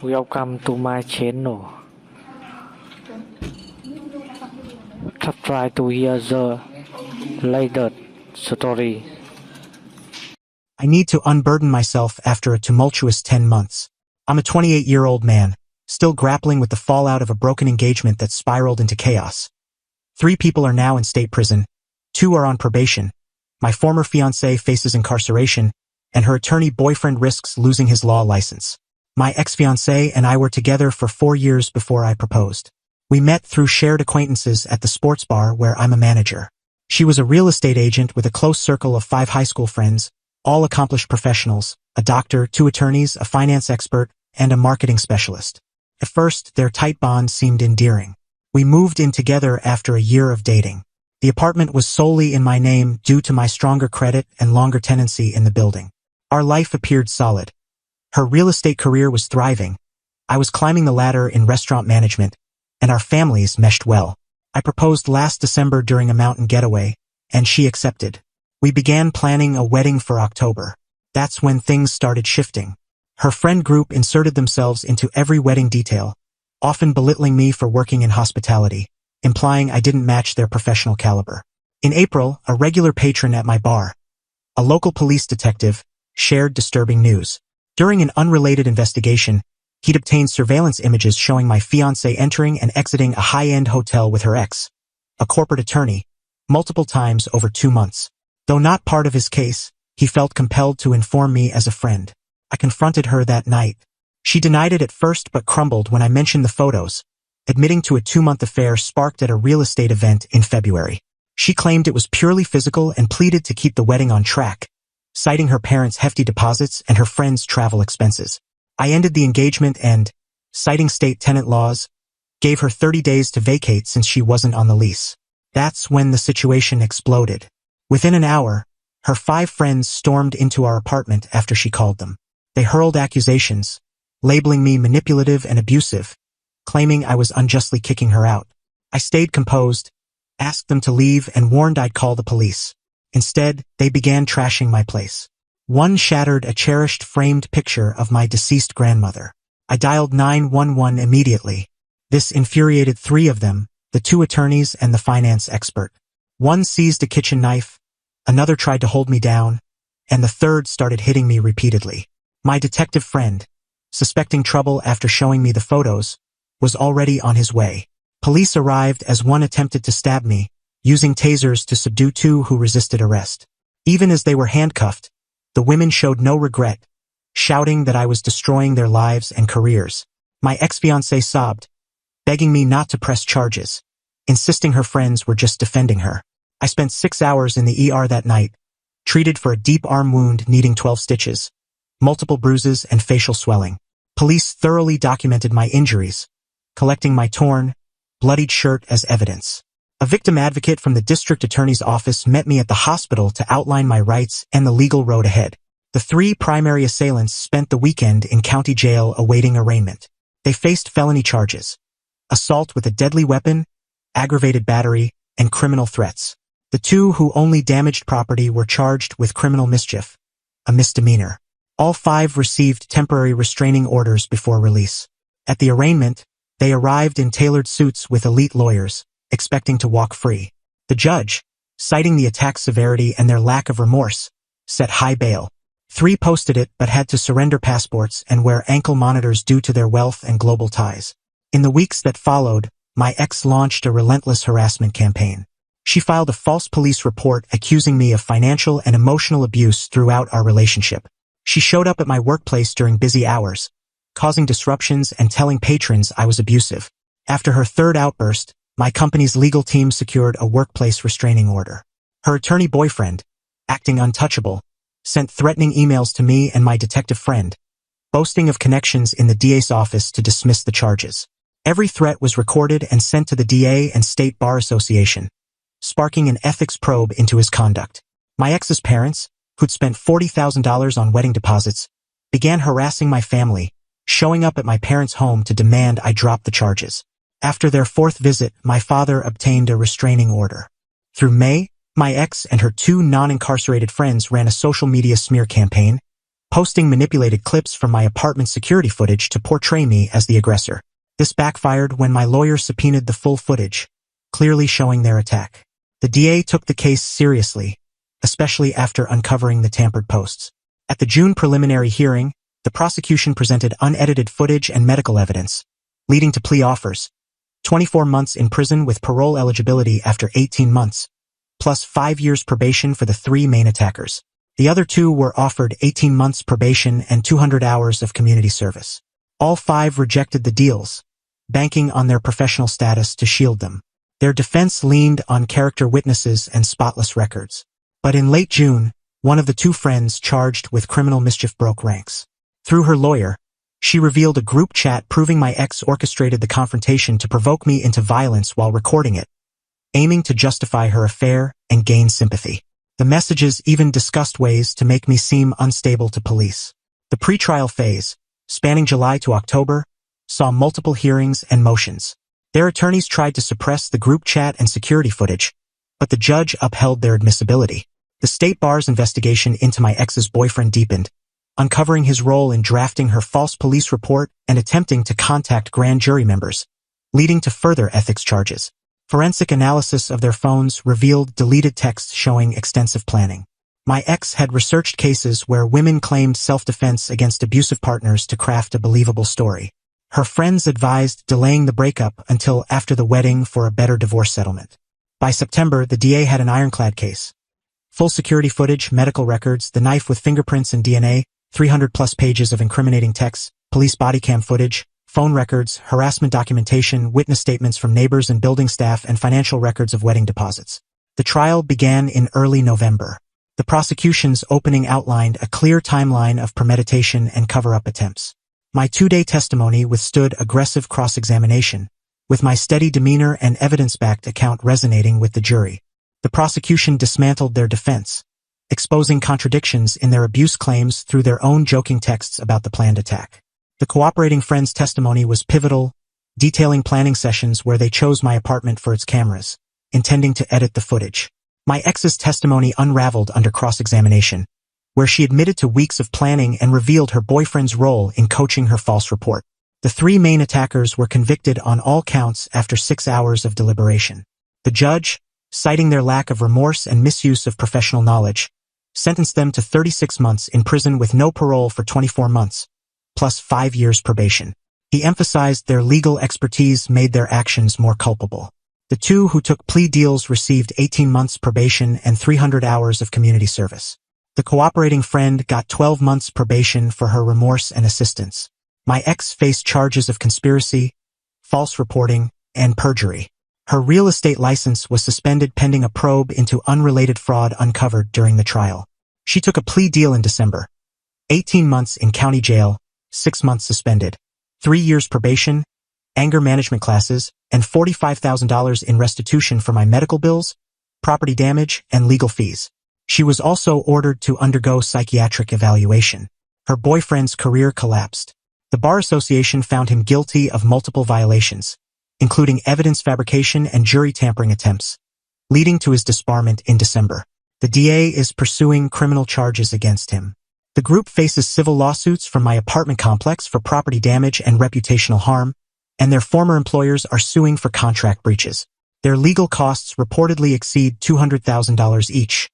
Welcome to my channel. Try to hear the latest story. I need to unburden myself after a tumultuous 10 months. I'm a 28-year-old man, still grappling with the fallout of a broken engagement that spiraled into chaos. 3 people are now in state prison, 2 are on probation. My former fiancée faces incarceration, and her attorney boyfriend risks losing his law license. My ex-fiancée and I were together for 4 years before I proposed. We met through shared acquaintances at the sports bar where I'm a manager. She was a real estate agent with a close circle of 5 high school friends, all accomplished professionals, a doctor, 2 attorneys, a finance expert, and a marketing specialist. At first, their tight bond seemed endearing. We moved in together after a year of dating. The apartment was solely in my name due to my stronger credit and longer tenancy in the building. Our life appeared solid. Her real estate career was thriving. I was climbing the ladder in restaurant management, and our families meshed well. I proposed last December during a mountain getaway, and she accepted. We began planning a wedding for October. That's when things started shifting. Her friend group inserted themselves into every wedding detail, often belittling me for working in hospitality, implying I didn't match their professional caliber. In April, a regular patron at my bar, a local police detective, shared disturbing news. During an unrelated investigation, he'd obtained surveillance images showing my fiancée entering and exiting a high-end hotel with her ex, a corporate attorney, multiple times over 2 months. Though not part of his case, he felt compelled to inform me as a friend. I confronted her that night. She denied it at first but crumbled when I mentioned the photos, admitting to a 2-month affair sparked at a real estate event in February. She claimed it was purely physical and pleaded to keep the wedding on track, citing her parents' hefty deposits and her friends' travel expenses. I ended the engagement and, citing state tenant laws, gave her 30 days to vacate since she wasn't on the lease. That's when the situation exploded. Within an hour, her 5 friends stormed into our apartment after she called them. They hurled accusations, labeling me manipulative and abusive, claiming I was unjustly kicking her out. I stayed composed, asked them to leave, and warned I'd call the police. Instead, they began trashing my place. One shattered a cherished framed picture of my deceased grandmother. I dialed 911 immediately. This infuriated 3 of them, the 2 attorneys and the finance expert. One seized a kitchen knife, another tried to hold me down, and the third started hitting me repeatedly. My detective friend, suspecting trouble after showing me the photos, was already on his way. Police arrived as one attempted to stab me, using tasers to subdue 2 who resisted arrest. Even as they were handcuffed, the women showed no regret, shouting that I was destroying their lives and careers. My ex-fiancée sobbed, begging me not to press charges, insisting her friends were just defending her. I spent 6 hours in the ER that night, treated for a deep arm wound needing 12 stitches, multiple bruises and facial swelling. Police thoroughly documented my injuries, collecting my torn, bloodied shirt as evidence. A victim advocate from the district attorney's office met me at the hospital to outline my rights and the legal road ahead. The 3 primary assailants spent the weekend in county jail awaiting arraignment. They faced felony charges: assault with a deadly weapon, aggravated battery, and criminal threats. The 2 who only damaged property were charged with criminal mischief, a misdemeanor. All 5 received temporary restraining orders before release. At the arraignment, they arrived in tailored suits with elite lawyers, expecting to walk free. The judge, citing the attack's severity and their lack of remorse, set high bail. 3 posted it but had to surrender passports and wear ankle monitors due to their wealth and global ties. In the weeks that followed, my ex launched a relentless harassment campaign. She filed a false police report accusing me of financial and emotional abuse throughout our relationship. She showed up at my workplace during busy hours, causing disruptions and telling patrons I was abusive. After her 3rd outburst, my company's legal team secured a workplace restraining order. Her attorney boyfriend, acting untouchable, sent threatening emails to me and my detective friend, boasting of connections in the DA's office to dismiss the charges. Every threat was recorded and sent to the DA and State Bar Association, sparking an ethics probe into his conduct. My ex's parents, who'd spent $40,000 on wedding deposits, began harassing my family, showing up at my parents' home to demand I drop the charges. After their 4th visit, my father obtained a restraining order. Through May, my ex and her 2 non-incarcerated friends ran a social media smear campaign, posting manipulated clips from my apartment security footage to portray me as the aggressor. This backfired when my lawyer subpoenaed the full footage, clearly showing their attack. The DA took the case seriously, especially after uncovering the tampered posts. At the June preliminary hearing, the prosecution presented unedited footage and medical evidence, leading to plea offers: 24 months in prison with parole eligibility after 18 months, plus 5 years probation for the 3 main attackers. The other 2 were offered 18 months probation and 200 hours of community service. All 5 rejected the deals, banking on their professional status to shield them. Their defense leaned on character witnesses and spotless records. But in late June, one of the 2 friends charged with criminal mischief broke ranks. Through her lawyer, she revealed a group chat proving my ex orchestrated the confrontation to provoke me into violence while recording it, aiming to justify her affair and gain sympathy. The messages even discussed ways to make me seem unstable to police. The pretrial phase, spanning July to October, saw multiple hearings and motions. Their attorneys tried to suppress the group chat and security footage, but the judge upheld their admissibility. The state bar's investigation into my ex's boyfriend deepened, uncovering his role in drafting her false police report and attempting to contact grand jury members, leading to further ethics charges. Forensic analysis of their phones revealed deleted texts showing extensive planning. My ex had researched cases where women claimed self-defense against abusive partners to craft a believable story. Her friends advised delaying the breakup until after the wedding for a better divorce settlement. By September, the DA had an ironclad case. Full security footage, medical records, the knife with fingerprints and DNA, 300-plus pages of incriminating texts, police body cam footage, phone records, harassment documentation, witness statements from neighbors and building staff, and financial records of wedding deposits. The trial began in early November. The prosecution's opening outlined a clear timeline of premeditation and cover-up attempts. My 2-day testimony withstood aggressive cross-examination, with my steady demeanor and evidence-backed account resonating with the jury. The prosecution dismantled their defense, exposing contradictions in their abuse claims through their own joking texts about the planned attack. The cooperating friend's testimony was pivotal, detailing planning sessions where they chose my apartment for its cameras, intending to edit the footage. My ex's testimony unraveled under cross-examination, where she admitted to weeks of planning and revealed her boyfriend's role in coaching her false report. The 3 main attackers were convicted on all counts after 6 hours of deliberation. The judge, citing their lack of remorse and misuse of professional knowledge, sentenced them to 36 months in prison with no parole for 24 months, plus 5 years probation. He emphasized their legal expertise made their actions more culpable. The 2 who took plea deals received 18 months probation and 300 hours of community service. The cooperating friend got 12 months probation for her remorse and assistance. My ex faced charges of conspiracy, false reporting, and perjury. Her real estate license was suspended pending a probe into unrelated fraud uncovered during the trial. She took a plea deal in December. 18 months in county jail, 6 months suspended, 3 years probation, anger management classes, and $45,000 in restitution for my medical bills, property damage, and legal fees. She was also ordered to undergo psychiatric evaluation. Her boyfriend's career collapsed. The Bar Association found him guilty of multiple violations, including evidence fabrication and jury tampering attempts, leading to his disbarment in December. The DA is pursuing criminal charges against him. The group faces civil lawsuits from my apartment complex for property damage and reputational harm, and their former employers are suing for contract breaches. Their legal costs reportedly exceed $200,000 each,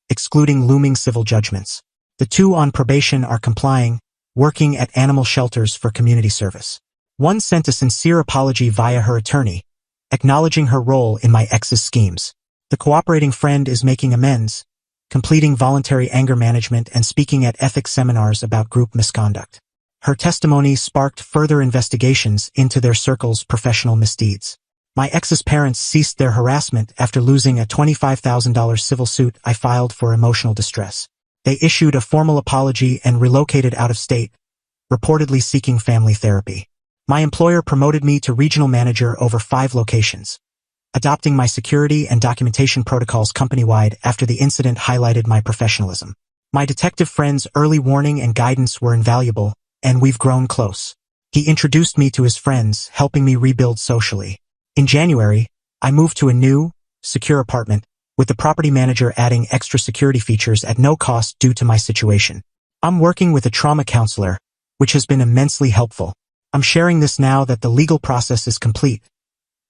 excluding looming civil judgments. The 2 on probation are complying, working at animal shelters for community service. One sent a sincere apology via her attorney, acknowledging her role in my ex's schemes. The cooperating friend is making amends, completing voluntary anger management and speaking at ethics seminars about group misconduct. Her testimony sparked further investigations into their circle's professional misdeeds. My ex's parents ceased their harassment after losing a $25,000 civil suit I filed for emotional distress. They issued a formal apology and relocated out of state, reportedly seeking family therapy. My employer promoted me to regional manager over 5 locations, adopting my security and documentation protocols company-wide after the incident highlighted my professionalism. My detective friend's early warning and guidance were invaluable, and we've grown close. He introduced me to his friends, helping me rebuild socially. In January, I moved to a new, secure apartment, with the property manager adding extra security features at no cost due to my situation. I'm working with a trauma counselor, which has been immensely helpful. I'm sharing this now that the legal process is complete.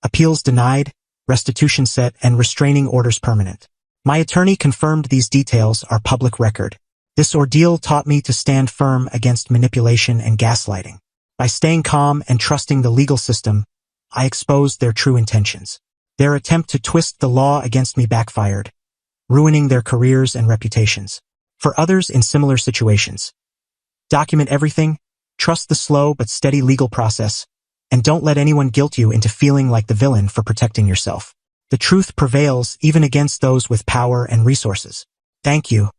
Appeals denied, restitution set, and restraining orders permanent. My attorney confirmed these details are public record. This ordeal taught me to stand firm against manipulation and gaslighting. By staying calm and trusting the legal system, I exposed their true intentions. Their attempt to twist the law against me backfired, ruining their careers and reputations. For others in similar situations, document everything, trust the slow but steady legal process, and don't let anyone guilt you into feeling like the villain for protecting yourself. The truth prevails even against those with power and resources. Thank you.